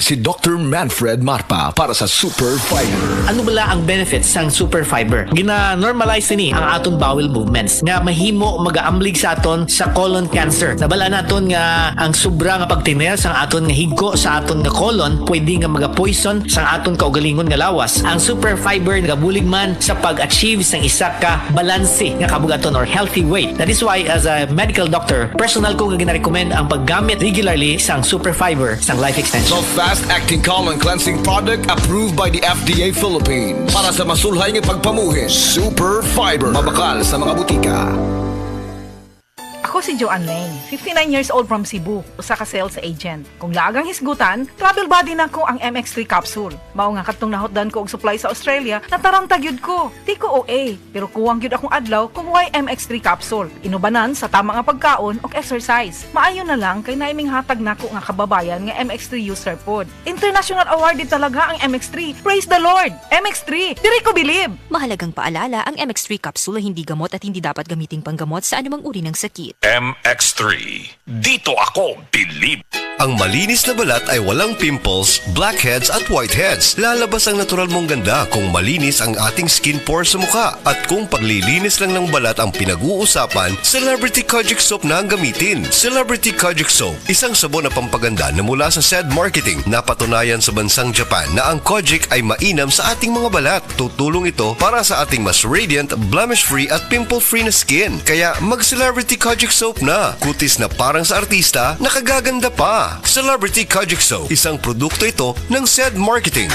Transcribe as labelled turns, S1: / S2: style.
S1: si Dr. Manfred Marpa para sa Super Fiber.
S2: Ano bala ang benefits sang super fiber? Gina-normalize ni ang aton bowel movements nga mahimo magaamblig sa aton sa colon cancer. Nabala naton nga ang sobra nga pagtiner sang aton nga higko sa aton nga colon pwede nga maga-poison sang aton kaugalingon nga lawas. Ang super fiber nagabulig man sa pag-achieve sang isa ka balanse nga kabugaton or healthy weight. That is why as a medical doctor, personal ko nga gina-recommend ang paggamit regularly sang super fiber sang life extension.
S1: So fast-acting colon cleansing product approved by the FDA Philippines para sa masulhay ng pagpamuhin. Super Fiber. Mabakal sa mga butika.
S3: Ako si Joanne Lane, 59 years old from Cebu, usa ka sales agent. Kung lagang hisgutan, travel buddy na ko ang MX3 capsule. Mao nga katong nahotdan ko og supply sa Australia, nataranta gyud ko. Di ko OA, pero kuwang gyud akong adlaw kung why MX3 capsule. Inubanan sa tama nga pagkaon og exercise. Maayo na lang kay naiming hatag nako nga kababayan nga MX3 user pod. International awarded talaga ang MX3. Praise the Lord! MX3, diri ko believe.
S4: Mahalagang paalala, ang MX3 capsule ay hindi gamot at hindi dapat gamiting panggamot sa anumang uri ng sakit.
S5: MX3. Dito ako believe.
S6: Ang malinis na balat ay walang pimples, blackheads at whiteheads. Lalabas ang natural mong ganda kung malinis ang ating skin pores sa mukha. At kung paglilinis lang ng balat ang pinag-uusapan, Celebrity Kojic Soap na ang gamitin. Celebrity Kojic Soap, isang sabon na pampaganda na mula sa SED Marketing. Napatunayan sa bansang Japan na ang Kojic ay mainam sa ating mga balat. Tutulong ito para sa ating mas radiant, blemish-free at pimple-free na skin. Kaya mag-Celebrity Kojic Soap na. Kutis na parang sa artista, nakagaganda pa. Celebrity Kojic Soap, isang produkto ito ng SED Marketing.